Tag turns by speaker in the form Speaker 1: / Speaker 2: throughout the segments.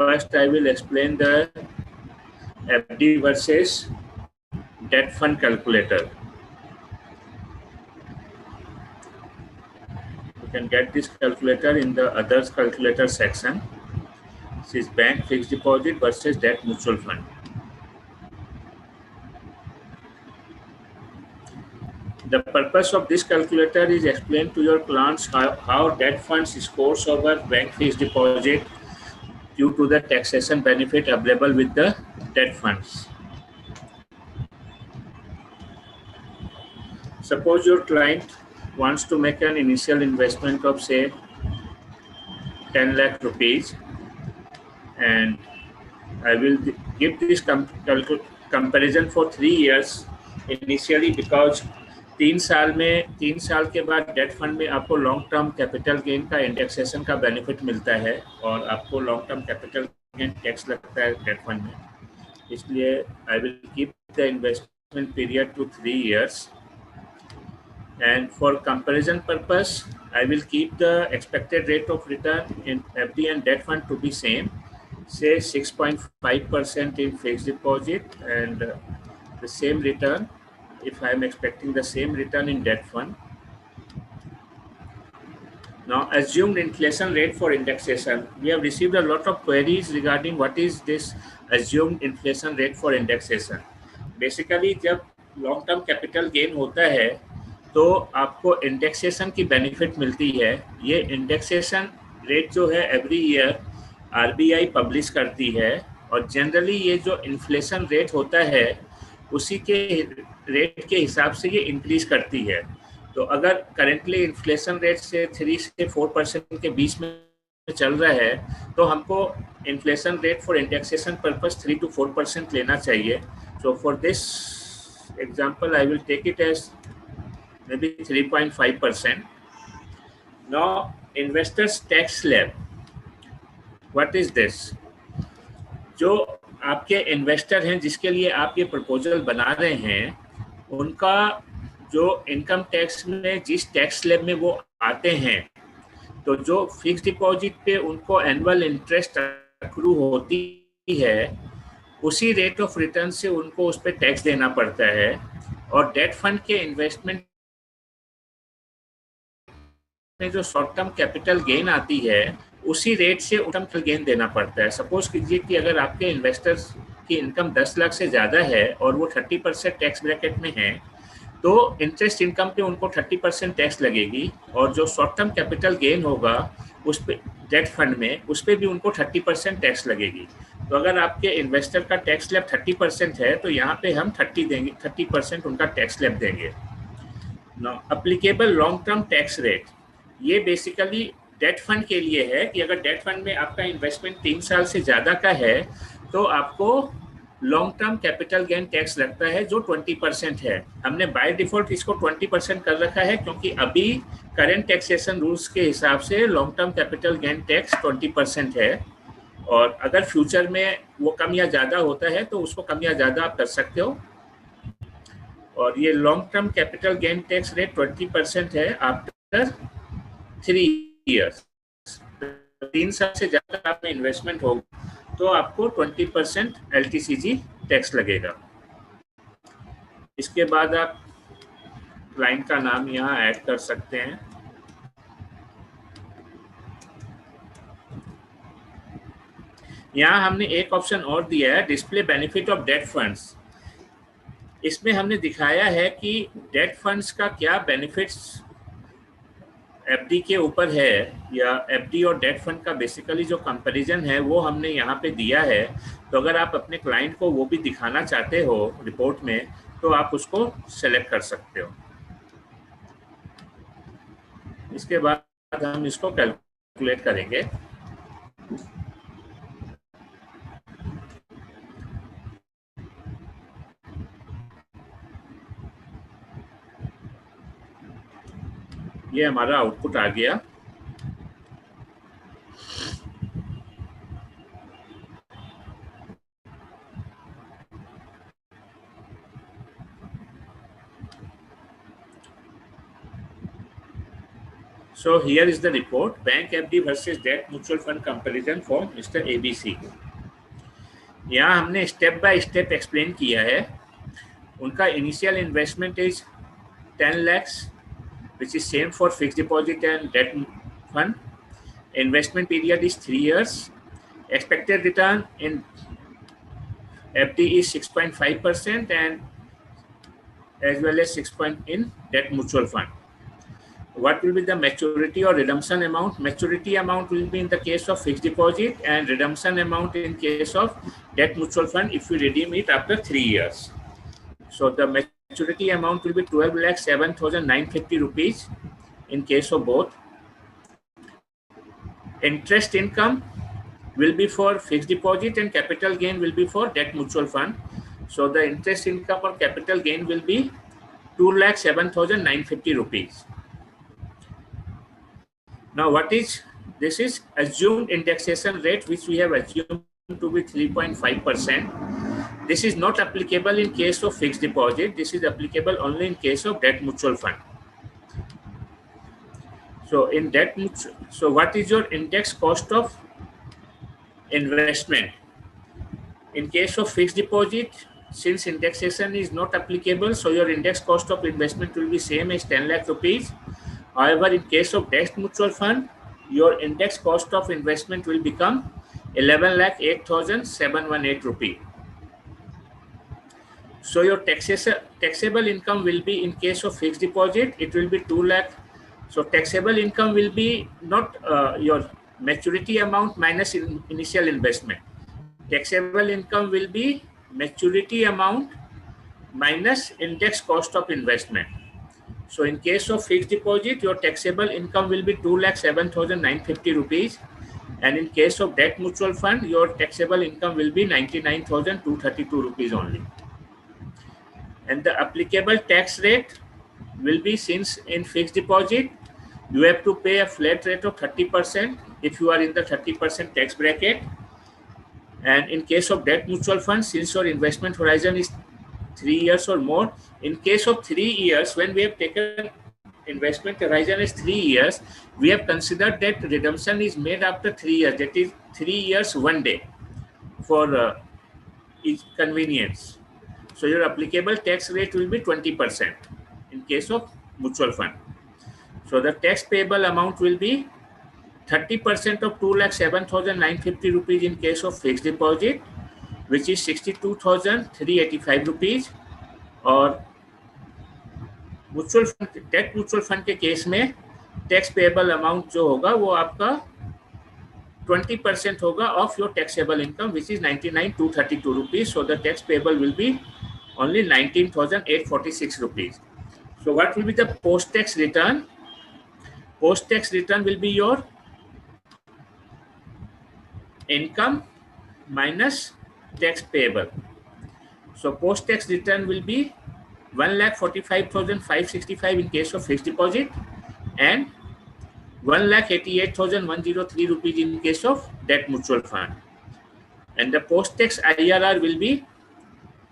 Speaker 1: first I will explain the FD versus debt fund calculator. You can get this calculator in the others calculator section. This is bank fixed deposit versus debt mutual fund. The purpose of this calculator is explain to your clients how debt funds scores over bank fixed deposit due to the taxation benefit available with the debt funds. Suppose your client wants to make an initial investment of say 10 lakh rupees, and I will give this comparison for 3 years initially because 3 साल के बाद date fund में आपको long term capital gain का indexation का benefit मिलता है और आपको long term capital gain tax लगता है डेट फंड में, इसलिए I will keep the investment period to 3 years. And for comparison purpose, I will keep the expected rate of return in FD and debt fund to be same, say 6.5% in fixed deposit and the same return if I am expecting the same return in debt fund. Now assumed inflation rate for indexation. We have received a lot of queries regarding what is this assumed inflation rate for indexation. Basically जब long term capital gain होता है तो आपको indexation की benefit मिलती है. ये indexation rate जो है एवरी ईयर आरबीआई पब्लिश करती है और जनरली ये जो इन्फ्लेशन रेट होता है उसी के रेट के हिसाब से ये इंक्रीज करती है. तो अगर करेंटली इन्फ्लेशन रेट से 3 से 4% के बीच में चल रहा है तो हमको inflation rate for indexation purpose 3 to 4% लेना चाहिए. So for this example I will take it as maybe 3.5%. Now investors tax slab. What is this? जो आपके इन्वेस्टर हैं जिसके लिए आप ये प्रपोजल बना रहे हैं उनका जो इनकम टैक्स में जिस टैक्स स्लैब में वो आते हैं तो जो फिक्स डिपॉजिट पे उनको एनुअल इंटरेस्ट अक्रू होती है उसी रेट ऑफ रिटर्न से उनको उस पर टैक्स देना पड़ता है और डेट फंड के इन्वेस्टमेंट में जो शॉर्ट टर्म कैपिटल गेन आती है उसी रेट से टर्म गेन देना पड़ता है. सपोज कीजिए कि अगर आपके इन्वेस्टर्स की इनकम 10 लाख से ज़्यादा है और वो 30% टैक्स ब्रैकेट में है तो इंटरेस्ट इनकम पे उनको 30% टैक्स लगेगी और जो शॉर्ट टर्म कैपिटल गेन होगा उस पे डेट फंड में उस पर भी उनको 30% टैक्स लगेगी. तो अगर आपके इन्वेस्टर का टैक्स स्लैब 30% है तो यहाँ पे हम 30% उनका टैक्स स्लैब देंगे. Applicable long term tax rate ये बेसिकली डेट फंड के लिए है कि अगर डेट फंड में आपका इन्वेस्टमेंट 3 साल से ज़्यादा का है तो आपको long term capital gain tax लगता है जो 20% है. हमने बाय डिफॉल्ट इसको 20% कर रखा है क्योंकि अभी करेंट टैक्सेशन रूल्स के हिसाब से long term capital gain tax 20% है और अगर फ्यूचर में वो कम या ज़्यादा होता है तो उसको कम या ज़्यादा आप कर सकते हो. और ये long term capital gain tax rate 20% है आफ्टर 3 years. 3 साल से ज़्यादा आपका इन्वेस्टमेंट होगा तो आपको 20% LTCG टैक्स लगेगा. इसके बाद आप क्लाइंट का नाम यहाँ ऐड कर सकते हैं. यहाँ हमने एक ऑप्शन और दिया है display benefit of date funds. इसमें हमने दिखाया है कि डेट फंड्स का क्या बेनिफिट्स एफडी के ऊपर है या एफडी और डेट फंड का बेसिकली जो कंपैरिजन है वो हमने यहाँ पे दिया है. तो अगर आप अपने क्लाइंट को वो भी दिखाना चाहते हो रिपोर्ट में तो आप उसको सेलेक्ट कर सकते हो. इसके बाद हम इसको कैलकुलेट करेंगे. ये हमारा आउटपुट आ गया. So here is the report, bank FD versus debt mutual fund comparison for Mr. ABC. यहाँ हमने स्टेप बाय स्टेप एक्सप्लेन किया है. उनका initial investment is 10 lakhs, which is same for fixed deposit and debt fund. Investment period is 3 years. Expected return in FD is 6.5% and as well as 6% in debt mutual fund. What will be the maturity or redemption amount? Maturity amount will be in the case of fixed deposit and redemption amount in case of debt mutual fund if you redeem it after 3 years. So the maturity amount will be 12,07,950 rupees in case of both. Interest income will be for fixed deposit and capital gain will be for debt mutual fund. So the interest income or capital gain will be 2,07,950 rupees. Now what is this? Is assumed indexation rate which we have assumed to be 3.5%. This is not applicable in case of fixed deposit. This is applicable only in case of debt mutual fund. So in debt mutual, so what is your index cost of investment? In case of fixed deposit, since indexation is not applicable, so your index cost of investment will be same as 10 lakh rupees. However, in case of debt mutual fund, your index cost of investment will become 11,08,718 rupees. So your taxable income will be in case of fixed deposit, it will be 2 lakh. So taxable income will be not your maturity amount minus initial investment. Taxable income will be maturity amount minus index cost of investment. So in case of fixed deposit, your taxable income will be 2,07,950 rupees. And in case of debt mutual fund, your taxable income will be 99,232 rupees only. And the applicable tax rate will be, since in fixed deposit, you have to pay a flat rate of 30% if you are in the 30% tax bracket. And in case of debt mutual fund, since your investment horizon is 3 years or more, in case of 3 years, when we have taken investment horizon as 3 years, we have considered that redemption is made after 3 years, that is 3 years 1 day for convenience. So your applicable tax rate will be 20% in case of mutual fund. So the tax payable amount will be 30% of 2,07,950 rupees in case of fixed deposit, which is 62,385 rupees. और mutual fund, debt mutual fund के case में tax payable amount जो होगा वो आपका 20% होगा of your taxable income, which is 99,232 rupees. So the tax payable will be only 19,846 rupees. So what will be the post-tax return? Post-tax return will be your income minus tax payable. So post-tax return will be 1,45,565 in case of fixed deposit and 1,88,103 rupees in case of debt mutual fund. And the post-tax IRR will be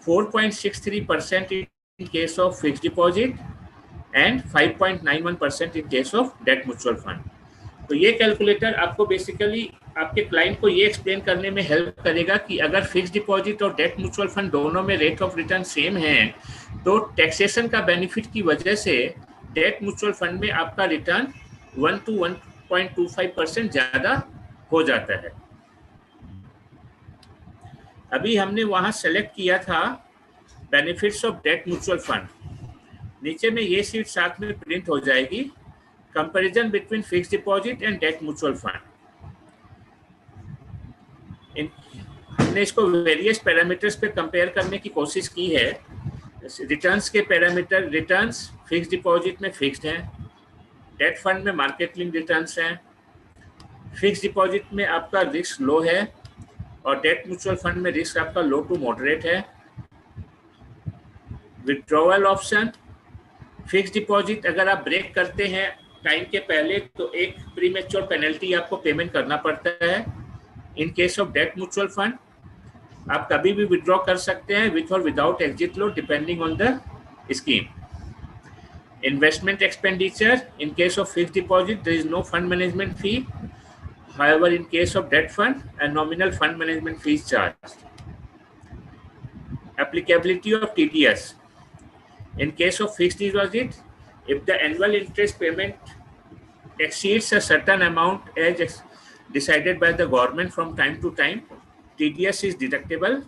Speaker 1: 4.63% in case of fixed deposit and 5.91% in case of debt mutual fund. तो ये calculator आपको basically आपके client को ये explain करने में help करेगा कि अगर फिक्स डिपॉजिट और डेट म्यूचुअल फंड दोनों में रेट ऑफ रिटर्न सेम है तो टैक्सेशन का बेनिफिट की वजह से डेट म्यूचुअल फंड में आपका रिटर्न 1 to 1.25% ज़्यादा हो जाता है. अभी हमने वहाँ सेलेक्ट किया था benefits of debt mutual fund. नीचे में ये शीट साथ में प्रिंट हो जाएगी, comparison between fixed deposit and debt mutual fund. हमने इसको वेरियस पैरामीटर्स पे कंपेयर करने की कोशिश की है. रिटर्न्स के पैरामीटर, रिटर्न्स फिक्स्ड डिपॉजिट में फिक्स्ड हैं, डेट फंड में मार्केट लिंक रिटर्न्स हैं, फिक्स्ड डिपॉजिट में आपका रिस्क लो है और डेट म्यूचुअल फंड में रिस्क आपका लो टू मॉडरेट है. विड्रॉवल ऑप्शन, फिक्स्ड डिपॉजिट अगर आप ब्रेक करते हैं टाइम के पहले तो एक प्रीमेच्योर पेनल्टी आपको पेमेंट करना पड़ता है. In case of debt mutual fund आप कभी भी विड्रॉ कर सकते हैं विथ और without exit low depending on the scheme. Investment expenditure, in case of fixed deposit, there is no fund management fee. However, in case of debt fund, a nominal fund management fee is charged. Applicability of TDS. In case of fixed deposit, if the annual interest payment exceeds a certain amount as decided by the government from time to time, TDS is deductible.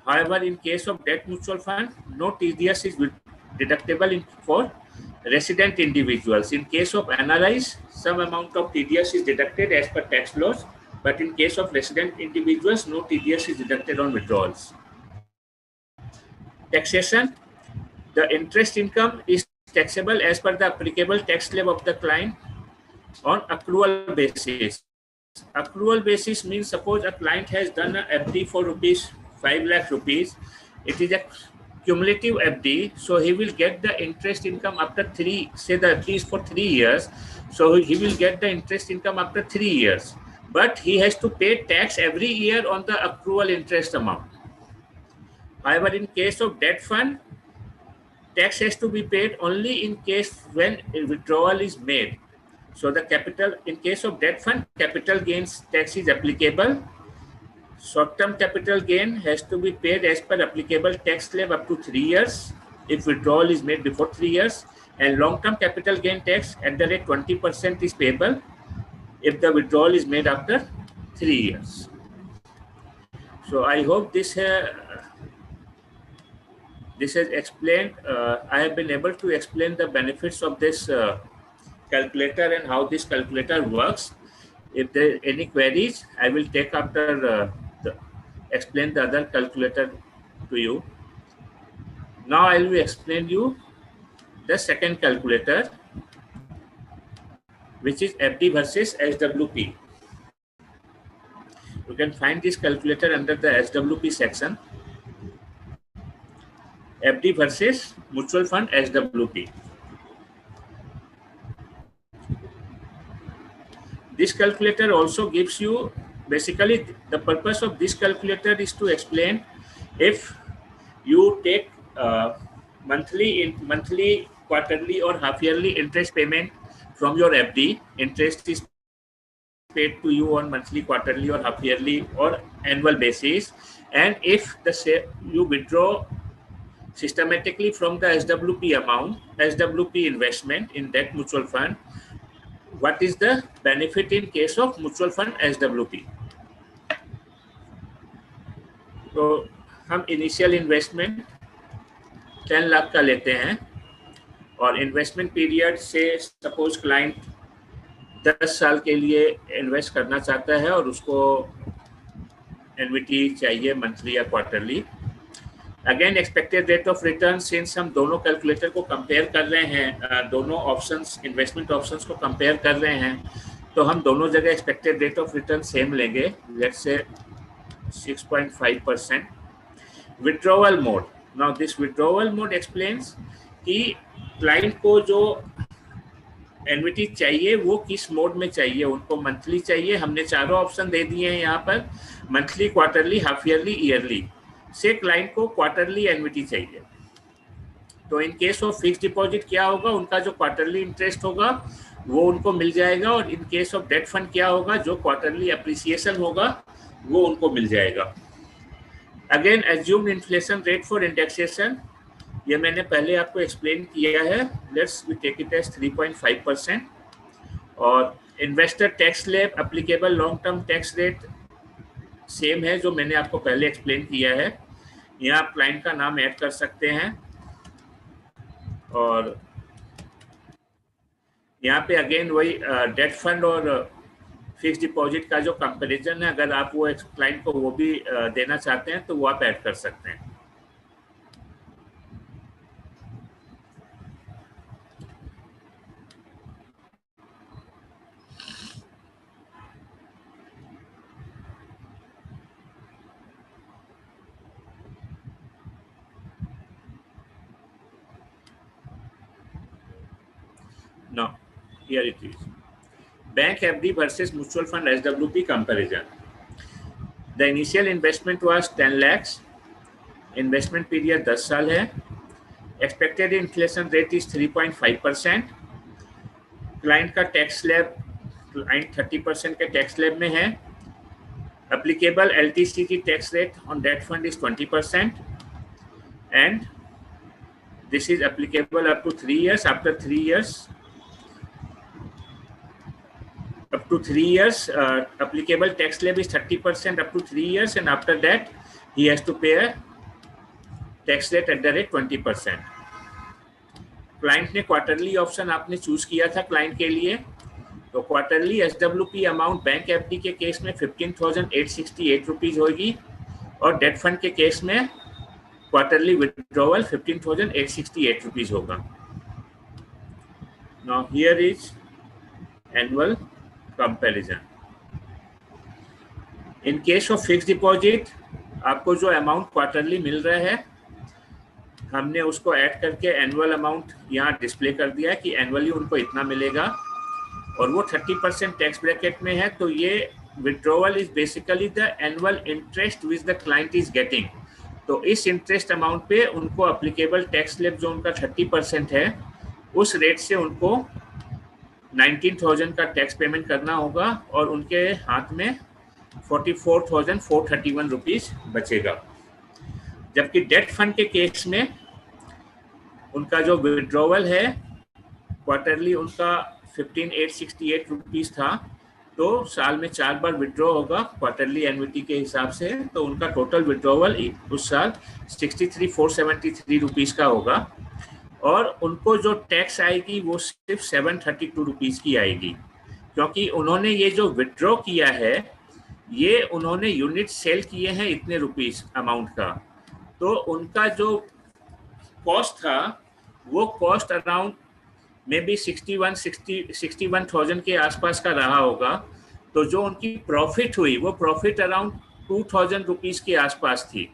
Speaker 1: However, in case of debt mutual fund, no TDS is deductible for resident individuals. In case of NRIs, some amount of TDS is deducted as per tax laws, but in case of resident individuals, no TDS is deducted on withdrawals. Taxation. The interest income is taxable as per the applicable tax slab of the client on accrual basis. Accrual basis means suppose a client has done a FD for rupees 5 lakh rupees. It is a cumulative FD, so he will get the interest income after say the FD is for 3 years, so he will get the interest income after 3 years, but he has to pay tax every year on the accrual interest amount. However, in case of debt fund, tax has to be paid only in case when a withdrawal is made. So the capital, in case of debt fund, capital gains tax is applicable. Short-term capital gain has to be paid as per applicable tax slab up to 3 years if withdrawal is made before 3 years, and long-term capital gain tax at the rate 20% is payable if the withdrawal is made after 3 years. So I hope this has explained. I have been able to explain the benefits of this calculator and how this calculator works. If there are any queries, I will take after explain the other calculator to you. Now I will explain you the second calculator, which is FD versus SWP. You can find this calculator under the SWP section. FD versus mutual fund SWP. This calculator also gives you, basically the purpose of this calculator is to explain if you take monthly, quarterly or half yearly interest payment from your FD, interest is paid to you on monthly, quarterly or half yearly or annual basis, and if you withdraw systematically from the SWP amount, SWP investment in that mutual fund, what is the benefit in case of mutual fund SWP? तो हम initial investment 10 lakh का लेते हैं और investment period से suppose client 10 साल के लिए इन्वेस्ट करना चाहता है और उसको एन्युटी चाहिए मंथली या quarterly. Again expected rate of return, since हम दोनों कैलकुलेटर को कंपेयर कर रहे हैं, दोनों ऑप्शंस इन्वेस्टमेंट ऑप्शंस को कंपेयर कर रहे हैं, तो हम दोनों जगह expected rate of return same लेंगे, let's say 6.5%. Withdrawal mode. Now this withdrawal mode explains कि क्लाइंट को जो एन्युटी चाहिए वो किस मोड में चाहिए. उनको मंथली चाहिए, हमने चारों ऑप्शन दे दिए हैं यहाँ पर, monthly, quarterly, half yearly, yearly. से क्लाइंट को क्वार्टरली एन्युटी चाहिए. तो इन केस ऑफ फिक्स डिपॉजिट क्या होगा, उनका जो क्वार्टरली इंटरेस्ट होगा वो उनको मिल जाएगा, और in case of debt fund क्या होगा, जो क्वार्टरली एप्रिसिएशन होगा वो उनको मिल जाएगा. Again assumed inflation rate for indexation, ये मैंने पहले आपको एक्सप्लेन किया है. Let's we take it as 3.5%. और investor tax slab applicable long term tax rate same है जो मैंने आपको पहले एक्सप्लेन किया है. यहाँ आप क्लाइंट का नाम ऐड कर सकते हैं, और यहाँ पे अगेन वही डेट फंड और फिक्स डिपॉजिट का जो कंपैरिजन है, अगर आप वो क्लाइंट को वो भी देना चाहते हैं तो वो आप ऐड कर सकते हैं. Now, here it is. Bank FD versus mutual fund SWP comparison. The initial investment was 10 lakhs. Investment period 10 साल है. Expected inflation rate is 3.5%। Client का टैक्स स्लैब, क्लाइंट 30% के टैक्स स्लैब में है। Applicable LTCG tax rate on debt fund is 20% and this is applicable up to 3 years. After 3 years, up to 3 years, applicable tax slab is 30% up to 3 years, and after that he has to pay a tax rate at the rate 20%. Client ने quarterly option आपने choose किया था client के लिए, तो quarterly SWP amount bank FD के case में 15,868 rupees होगी और डेट फंड के केस में क्वार्टरली विड्रॉवल 15,868 रुपीज होगा। Now here is annual comparison. In case of fix deposit आपको जो अमाउंट क्वार्टरली मिल रहा है हमने उसको ऐड करके एनुअल अमाउंट यहाँ डिस्प्ले कर दिया है कि एनुअली उनको इतना मिलेगा और वो 30% टैक्स ब्रैकेट में है। तो ये withdrawal is basically the annual interest which the client is getting. तो इस इंटरेस्ट अमाउंट पे उनको एप्लीकेबल टैक्स स्लैब जो उनका 30% है उस रेट से उनको 19,000 का टैक्स पेमेंट करना होगा और उनके हाथ में 44,431 रुपीज बचेगा। जबकि डेट फंड के केस में उनका जो विड्रॉवल है क्वार्टरली उनका 15,868 रुपीज था, तो साल में 4 बार विड्रॉ होगा क्वार्टरली एन्युटी के हिसाब से, तो उनका टोटल विड्रॉवल उस साल 63,473 रुपीज का होगा और उनको जो टैक्स आएगी वो सिर्फ 732 रुपीज की आएगी, क्योंकि उन्होंने ये जो विड्रॉ किया है ये उन्होंने यूनिट सेल किए हैं इतने रुपीस अमाउंट का, तो उनका जो कॉस्ट था वो कॉस्ट अराउंड मे बी 61,000 के आसपास का रहा होगा। तो जो उनकी प्रॉफिट हुई वो प्रॉफिट अराउंड 2,000 रुपीज़ के आसपास थी,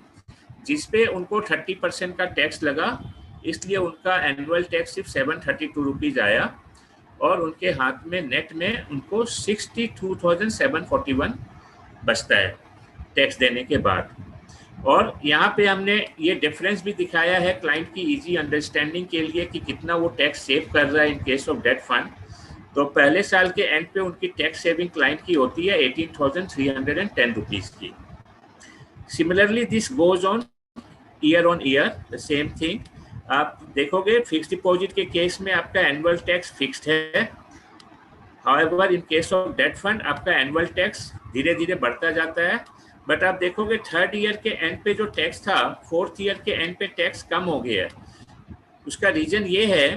Speaker 1: जिसपे उनको 30% का टैक्स लगा, इसलिए उनका एनुअल टैक्स सिर्फ 732 रुपीज़ आया और उनके हाथ में नेट में उनको 62,741 बचता है टैक्स देने के बाद। और यहाँ पे हमने ये डिफरेंस भी दिखाया है क्लाइंट की इजी अंडरस्टैंडिंग के लिए कि कितना वो टैक्स सेव कर रहा है in case of debt fund. तो पहले साल के एंड पे उनकी टैक्स सेविंग क्लाइंट की होती है 18,310 रुपीज़ की। Similarly this goes on year the same thing. आप देखोगे फिक्स डिपॉजिट के केस में आपका एनुअल टैक्स फिक्स्ड है, however in case of debt fund आपका एनुअल टैक्स धीरे धीरे बढ़ता जाता है। बट आप देखोगे 3rd ईयर के एंड पे जो टैक्स था 4th ईयर के एंड पे टैक्स कम हो गया है। उसका रीजन ये है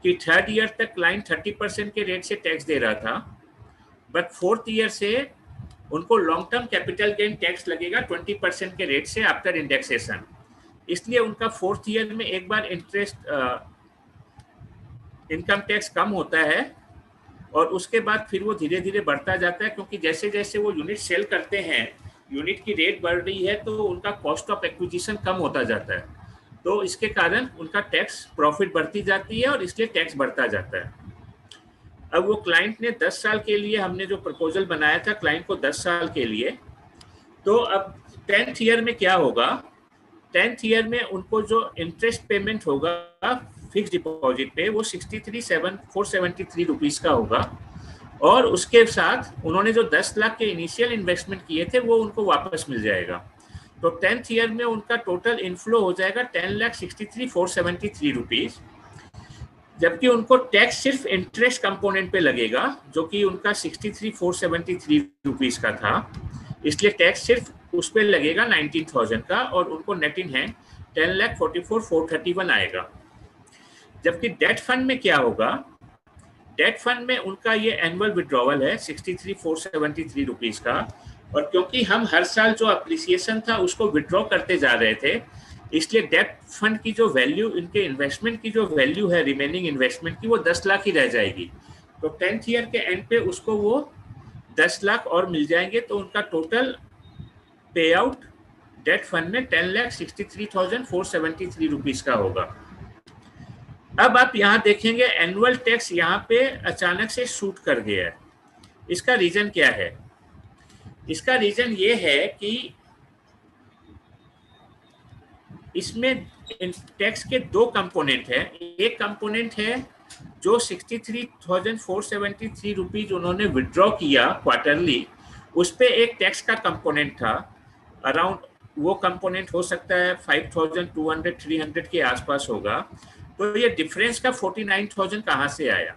Speaker 1: कि 3rd ईयर तक क्लाइंट 30% के रेट से टैक्स दे रहा था, बट 4th ईयर से उनको long term capital gain tax लगेगा 20% के रेट से आफ्टर इंडेक्सेशन। इसलिए उनका 4th ईयर में एक बार इंटरेस्ट इनकम टैक्स कम होता है और उसके बाद फिर वो धीरे धीरे बढ़ता जाता है, क्योंकि जैसे जैसे वो यूनिट सेल करते हैं यूनिट की रेट बढ़ रही है तो उनका कॉस्ट ऑफ एक्विजिशन कम होता जाता है, तो इसके कारण उनका टैक्स प्रॉफिट बढ़ती जाती है और इसलिए टैक्स बढ़ता जाता है। अब वो क्लाइंट ने 10 साल के लिए हमने जो प्रपोजल बनाया था क्लाइंट को 10 साल के लिए, तो अब 10th ईयर में क्या होगा, 10th ईयर में उनको जो इंटरेस्ट पेमेंट होगा फिक्स डिपॉजिट पे वो 63,473 रुपीज़ का होगा और उसके साथ उन्होंने जो 10 लाख के इनिशियल इन्वेस्टमेंट किए थे वो उनको वापस मिल जाएगा। तो 10th ईयर में उनका टोटल इनफ्लो हो जाएगा 10,63,473 रुपीज़, जबकि उनको टैक्स सिर्फ इंटरेस्ट कंपोनेंट पे लगेगा जो कि उनका 63,473 रुपीज़ का था, इसलिए टैक्स सिर्फ उस पर लगेगा 19,000 का और उनको नेट इन हैंड 10,44,431 आएगा। जबकि डेट फंड में क्या होगा, डेट फंड में उनका ये एनुअल विड्रॉवल है 63,473 रुपीज़ का, और क्योंकि हम हर साल जो अप्रिसिएशन था उसको विड्रॉ करते जा रहे थे, इसलिए डेट फंड की जो वैल्यू, इनके इन्वेस्टमेंट की जो वैल्यू है रिमेनिंग इन्वेस्टमेंट की, वो 10 लाख ही रह जाएगी। तो 10th ईयर के एंड पे उसको वो 10 लाख और मिल जाएंगे, तो उनका टोटल पे आउट डेट फंड में 10,63,473 रुपीज़ का होगा। अब आप यहाँ देखेंगे एनुअल टैक्स यहाँ पे अचानक से शूट कर गया है। इसका रीजन क्या है? इसका रीजन ये है कि इसमें टैक्स के दो कंपोनेंट हैं। एक कंपोनेंट है जो 63,473 रुपीज उन्होंने विड्रॉ किया क्वार्टरली, उस पे एक टैक्स का कंपोनेंट था अराउंड, वो कंपोनेंट हो सकता है 5,200 300 के आसपास होगा। तो ये डिफरेंस का 49,000 कहाँ से आया?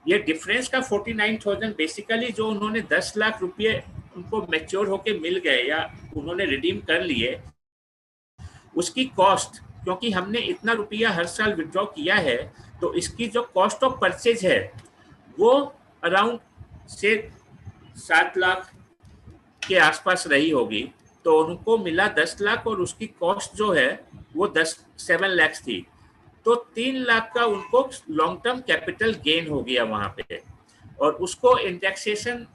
Speaker 1: ये डिफरेंस का 49,000 बेसिकली जो उन्होंने 10 लाख रुपये उनको मैच्योर होके मिल गए या उन्होंने रिडीम कर लिए, उसकी कॉस्ट, क्योंकि हमने इतना रुपया हर साल विड्रॉ किया है, तो इसकी जो कॉस्ट ऑफ परचेज है वो अराउंड से 7 लाख के आसपास रही होगी। तो उनको मिला 10 लाख और उसकी कॉस्ट जो है वो 7 लाख थी। तो 3 लाख का उनको लॉन्ग टर्म कैपिटल गेन हो गया वहां पे, और उसको इंडेक्सेशन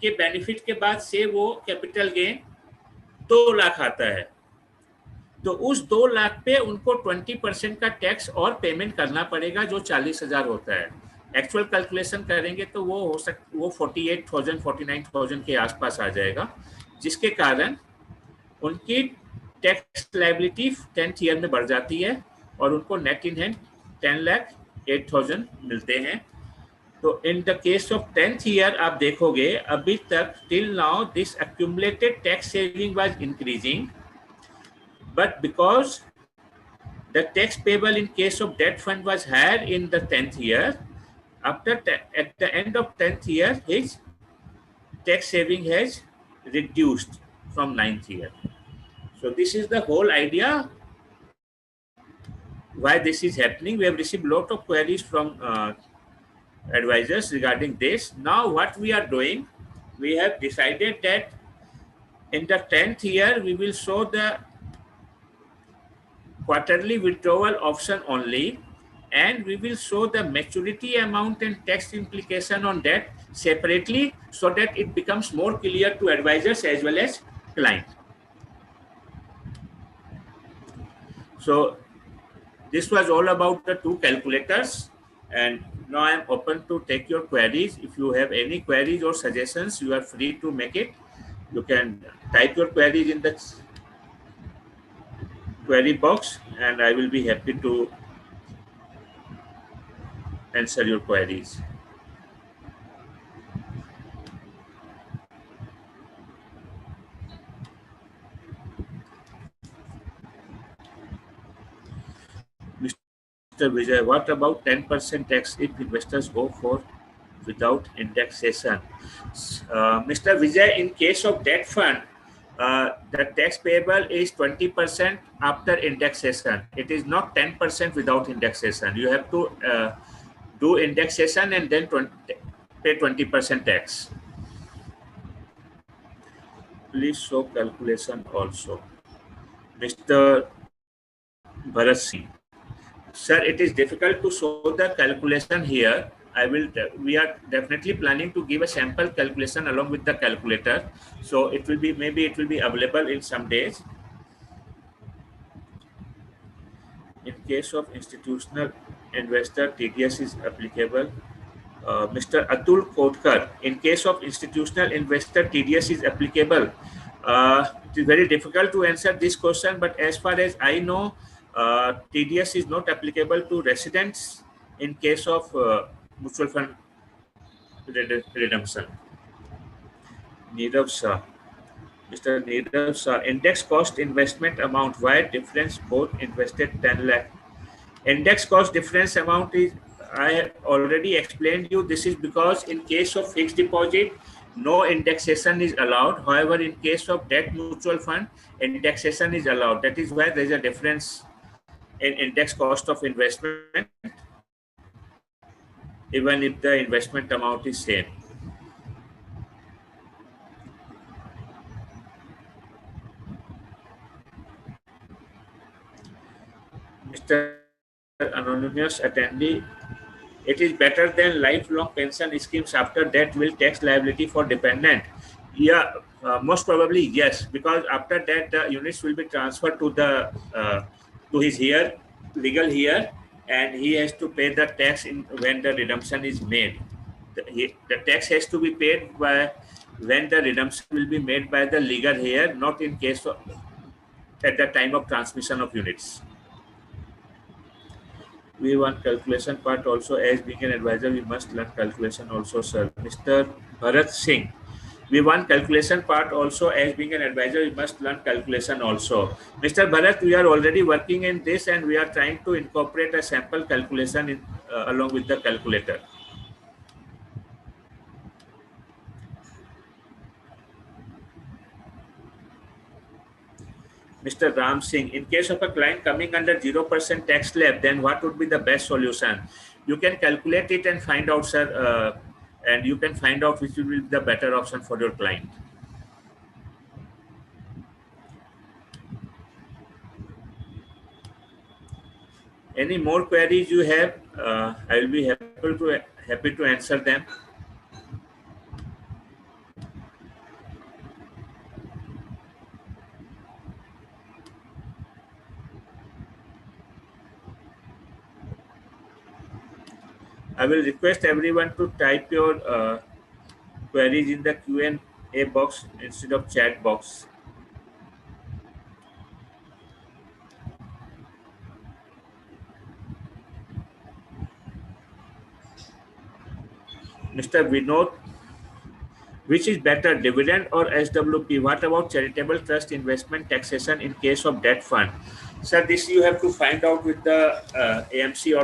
Speaker 1: के बेनिफिट के बाद से वो कैपिटल गेन 2 लाख आता है। तो उस 2 लाख पे उनको 20% का टैक्स और पेमेंट करना पड़ेगा, जो 40,000 होता है। एक्चुअल कैलकुलेशन करेंगे तो वो हो वो 48,000 49,000 के आसपास आ जाएगा, जिसके कारण उनकी टैक्स लायबिलिटी 10th ईयर में बढ़ जाती है और उनको नेट इन हैंड 10,08,000 मिलते हैं। तो in the case of 10th year आप देखोगे अभी तक till now this accumulated tax saving was increasing, but because the tax payable in case of debt fund was higher in the 10th year, at the end of 10th year his tax saving has reduced from 9th year. So this is the whole idea why this is happening. We have received a lot of queries from advisors regarding this. Now what we are doing, we have decided that in the 10th year we will show the quarterly withdrawal option only, and we will show the maturity amount and tax implication on that separately, so that it becomes more clear to advisors as well as client. So this was all about the two calculators, and now I am open to take your queries. If you have any queries or suggestions, you are free to make it. You can type your queries in the query box and I will be happy to answer your queries. Mr. Vijay, what about 10% tax if investors go for without indexation? Mr. Vijay, in case of debt fund, the tax payable is 20% after indexation. It is not 10% without indexation. You have to do indexation and then pay 20% tax. Please show calculation also. Mr. Bharat Singh. Sir, it is difficult to show the calculation here. We are definitely planning to give a sample calculation along with the calculator. So it will be, maybe it will be available in some days. In case of institutional investor, TDS is applicable. Mr. Atul Kotkar, in case of institutional investor, TDS is applicable. It is very difficult to answer this question, but as far as I know, TDS is not applicable to residents in case of mutual fund redemption. Nirav Shah. Mr. Nirav Shah, index cost investment amount, why difference both invested 10 lakh? Index cost difference amount is, I have already explained you, this is because in case of fixed deposit, no indexation is allowed. However, in case of debt mutual fund, indexation is allowed. That is why there is a difference in index cost of investment, even if the investment amount is same. Mr. Anonymous attendee, it is better than lifelong pension schemes. After that, will tax liability for dependent? Yeah, most probably yes, because after that the units will be transferred to the to his legal heir, and he has to pay the tax when the redemption is made. The tax has to be paid by when the redemption will be made by the legal heir, not in case of at the time of transmission of units. We want calculation part also. As being an advisor, we must learn calculation also, sir. Mr. Bharat Singh. We want calculation part also. As being an advisor, we must learn calculation also. Mr. Bharat, we are already working in this and we are trying to incorporate a sample calculation along with the calculator. Mr. Ram Singh, in case of a client coming under 0% tax slab, then what would be the best solution? You can calculate it and find out, sir, and you can find out which will be the better option for your client. Any more queries you have? I will be happy to answer them. I will request everyone to type your queries in the Q&A box instead of chat box. Mr. Vinod, which is better, dividend or SWP? What about charitable trust investment taxation in case of debt fund? Sir, this you have to find out with the AMC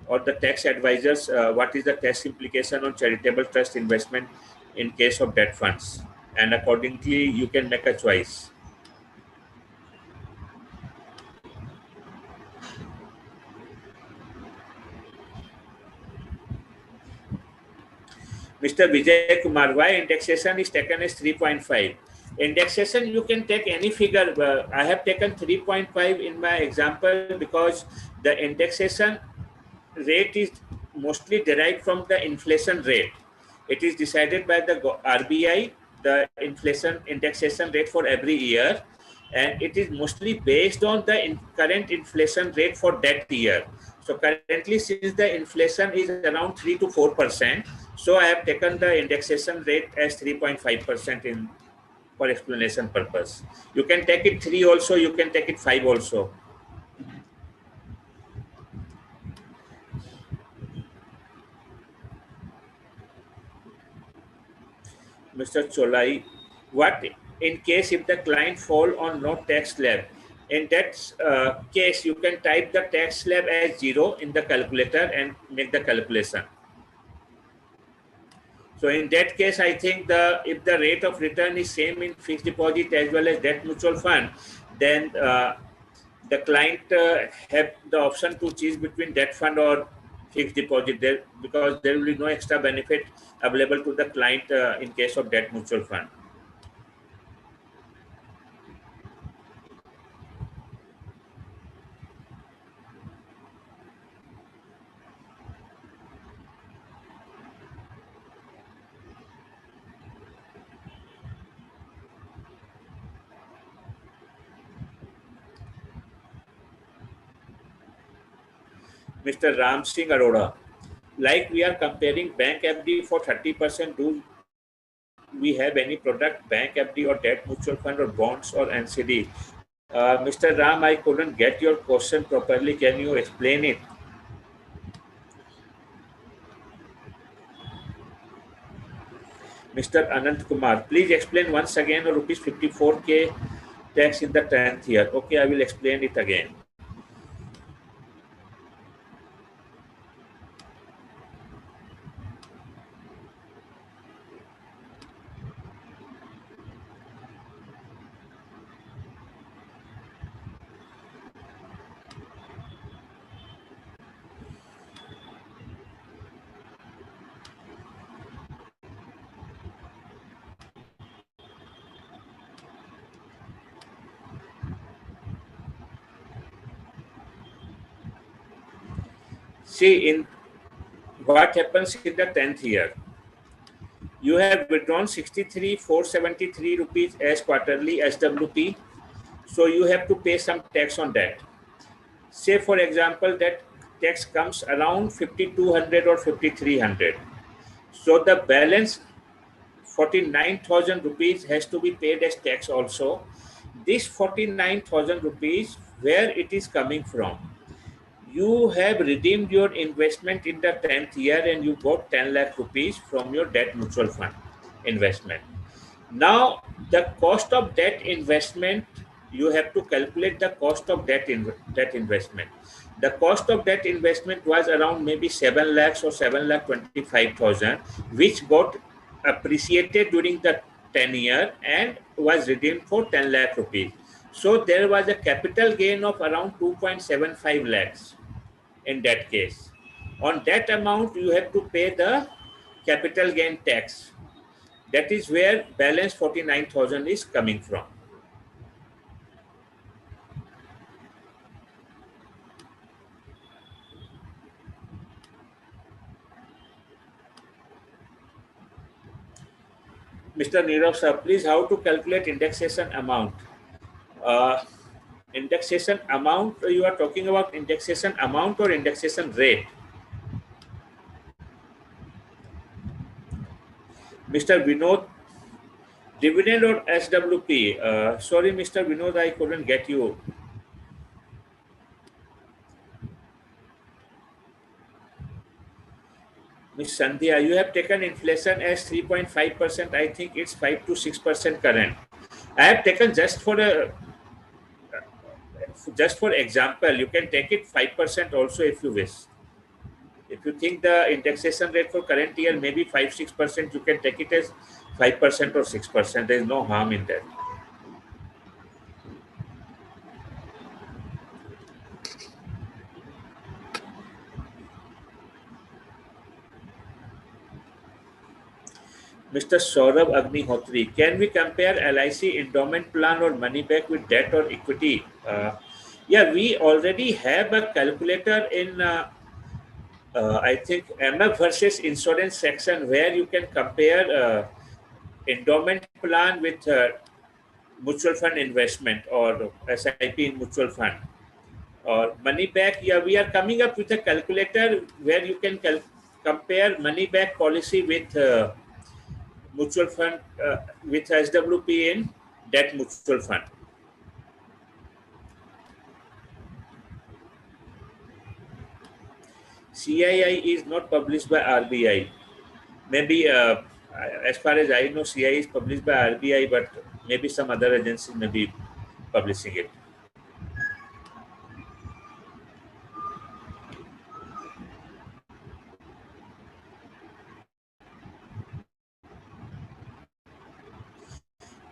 Speaker 1: or the tax advisors. What is the tax implication on charitable trust investment in case of debt funds? And accordingly, you can make a choice. Mr. Vijay Kumar, why indexation is taken as 3.5? Indexation, you can take any figure. I have taken 3.5 in my example because the indexation rate is mostly derived from the inflation rate. It is decided by the RBI, the inflation indexation rate for every year, and it is mostly based on the current inflation rate for that year. So currently, since the inflation is around 3 to 4%, so I have taken the indexation rate as 3.5% in for explanation purpose. You can take it 3 also, you can take it 5 also. Mr. Cholai, what in case if the client fall on no tax slab? In that case, you can type the tax slab as 0 in the calculator and make the calculation. So in that case, I think if the rate of return is same in fixed deposit as well as debt mutual fund, then the client have the option to choose between debt fund or fixed deposit there, because there will be no extra benefit available to the client in case of debt mutual fund. Mr. Ram Singh Arora, like we are comparing bank FD for 30%, do we have any product, bank FD or debt mutual fund or bonds or NCD? Mr. Ram, I couldn't get your question properly. Can you explain it? Mr. Anant Kumar, please explain once again rupees 54K tax in the 10th year. Okay, I will explain it again. See, in what happens in the 10th year, you have withdrawn 63,473 rupees as quarterly SWP, so you have to pay some tax on that. Say for example that tax comes around 5,200 or 5,300, so the balance 49,000 rupees has to be paid as tax also. This 49,000 rupees, where it is coming from? You have redeemed your investment in the 10th year and you got 10 lakh rupees from your debt mutual fund investment. Now, the cost of debt investment, you have to calculate the cost of debt investment. The cost of debt investment was around maybe 7 lakhs or 7 lakh 25,000, which got appreciated during the 10 year and was redeemed for 10 lakh rupees. So there was a capital gain of around 2.75 lakhs in that case. On that amount, you have to pay the capital gain tax. That is where balance 49,000 is coming from. Mr. Nirav sir, please, how to calculate indexation amount? Uh, Indexation amount, you are talking about indexation amount or indexation rate? Mr. Vinod, dividend or SWP? Sorry, Mr. Vinod, I couldn't get you. Ms. Sandhya, you have taken inflation as 3.5%. I think it's 5 to 6% current. I have taken just for example. You can take it 5% also if you wish. If you think the indexation rate for current year maybe 5-6%, you can take it as 5% or 6%. There is no harm in that. Mr. Saurabh Agnihotri, can we compare LIC endowment plan or money back with debt or equity? Yeah, we already have a calculator in, I think, MF versus insurance section where you can compare endowment plan with mutual fund investment or SIP in mutual fund. Or money back, yeah, we are coming up with a calculator where you can compare money back policy with mutual fund with SWP in debt mutual fund. CII is not published by RBI. Maybe as far as I know, CII is published by RBI, but maybe some other agency may be publishing it.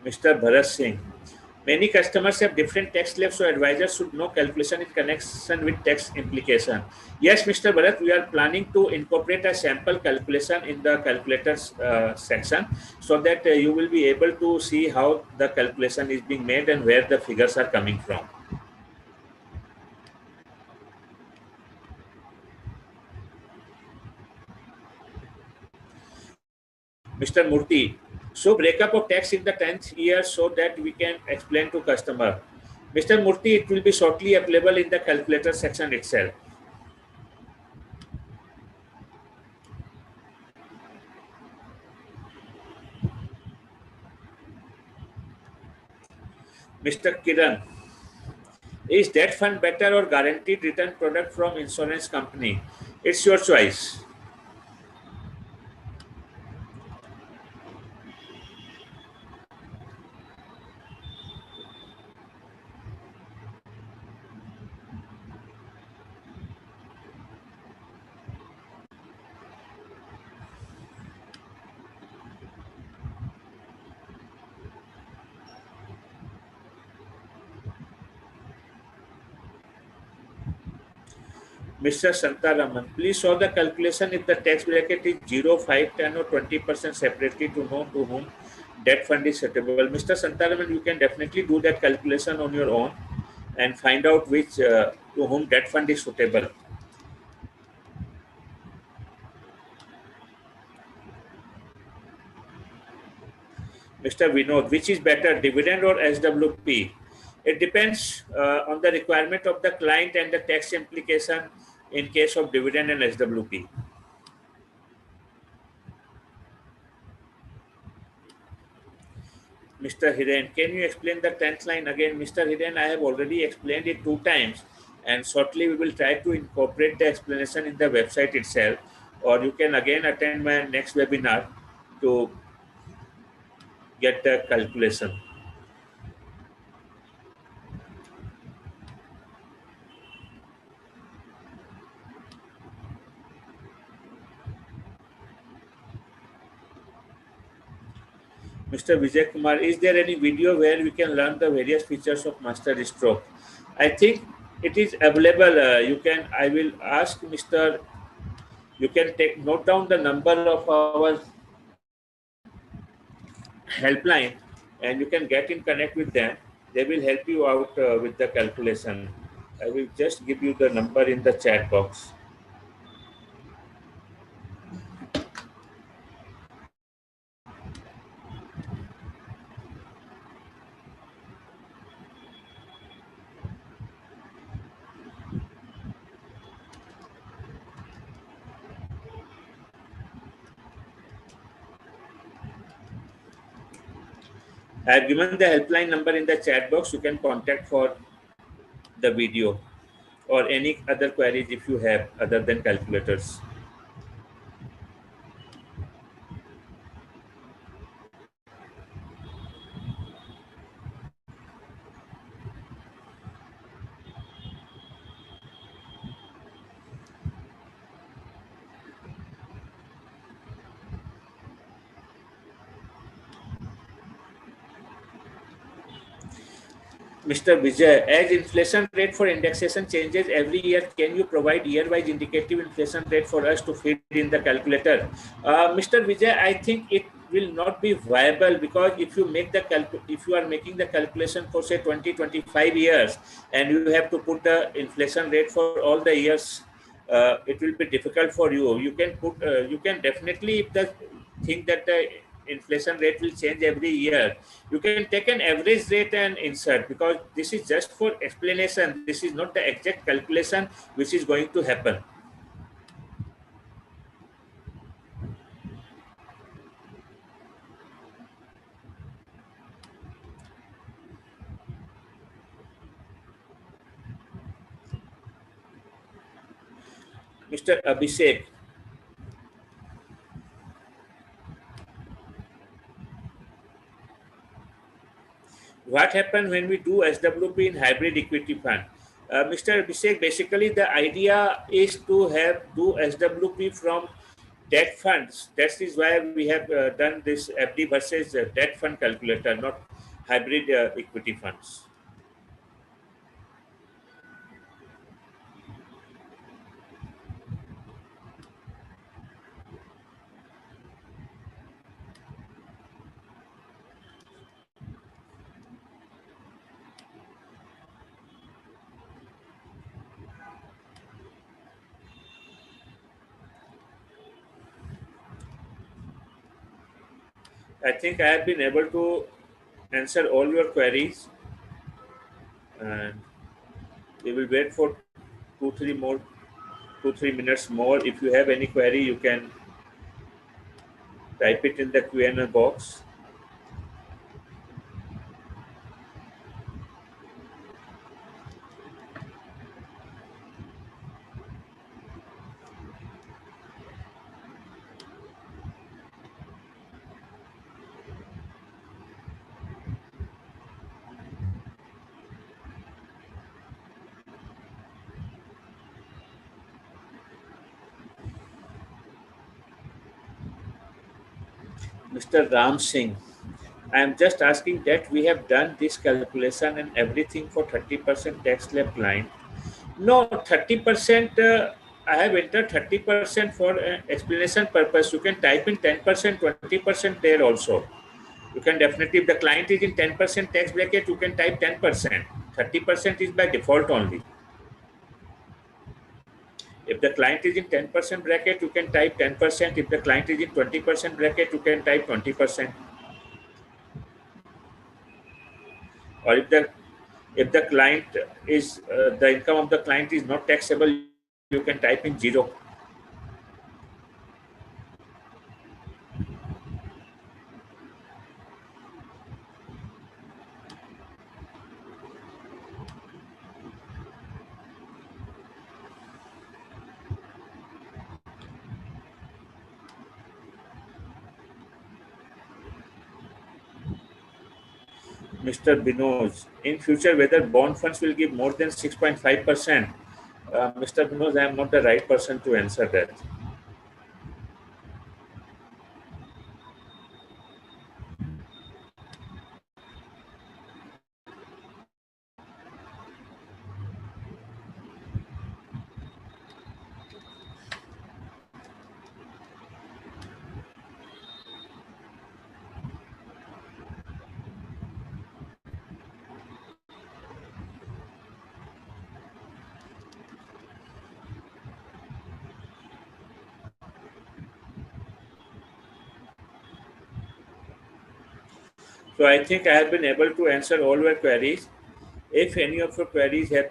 Speaker 1: Mr. Bharat Singh, many customers have different tax slabs, so advisors should know calculation in connection with tax implication. Yes, Mr. Bharat, we are planning to incorporate a sample calculation in the calculators section so that you will be able to see how the calculation is being made and where the figures are coming from. Mr. Murthy, so breakup of tax in the 10th year so that we can explain to customer. Mr. Murthy, it will be shortly available in the calculator section itself. Mr. Kiran, is debt fund better or guaranteed return product from insurance company? It's your choice. Mr. Santaraman, please show the calculation if the tax bracket is 0, 5, 10 or 20% separately to know to whom debt fund is suitable. Mr. Santaraman, you can definitely do that calculation on your own and find out which to whom debt fund is suitable. Mr. Vinod, which is better, dividend or SWP? It depends on the requirement of the client and the tax implication in case of dividend and SWP. Mr. Hiren, can you explain the 10th line again? Mr. Hiren, I have already explained it 2 times, and shortly we will try to incorporate the explanation in the website itself, or you can again attend my next webinar to get the calculation. Mr. Vijay Kumar, is there any video where we can learn the various features of master stroke? I think it is available. You can. I will ask Mr. You can take note down the number of our helpline, and you can get in connect with them. They will help you out with the calculation. I will just give you the number in the chat box. I have given the helpline number in the chat box. You can contact for the video or any other queries if you have other than calculators. Mr. Vijay, as inflation rate for indexation changes every year, can you provide year-wise indicative inflation rate for us to feed in the calculator? Mr. Vijay, I think it will not be viable, because if you make the if you are making the calculation for say 20-25 years and you have to put the inflation rate for all the years, it will be difficult for you. You can put you can definitely, if the think that the inflation rate will change every year, you can take an average rate and insert, because this is just for explanation. This is not the exact calculation which is going to happen. Mr. Abhishek, what happens when we do SWP in hybrid equity fund? Mr. Abhishek, basically the idea is to have do SWP from debt funds. That is why we have done this FD versus debt fund calculator, not hybrid equity funds. I think I have been able to answer all your queries, and we will wait for two, three more, 2-3 minutes more. If you have any query, you can type it in the Q&A box. Mr. Ram Singh, I am just asking that we have done this calculation and everything for 30% tax slab line. No, 30%, I have entered 30% for explanation purpose. You can type in 10%, 20% there also. You can definitely, if the client is in 10% tax bracket, you can type 10%. 30% is by default only. If the client is in 10% bracket, you can type 10%. If the client is in 20% bracket, you can type 20%. Or if the client is the income of the client is not taxable, you can type in 0. Mr. Binoj, in future, whether bond funds will give more than 6.5%? Mr. Binoj, I am not the right person to answer that. So I think I have been able to answer all your queries. If any of your queries have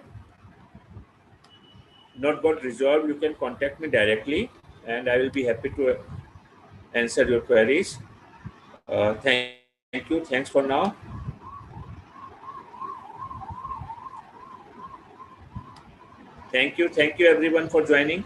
Speaker 1: not got resolved, you can contact me directly and I will be happy to answer your queries. Thank you. Thanks for now. Thank you. Thank you everyone for joining.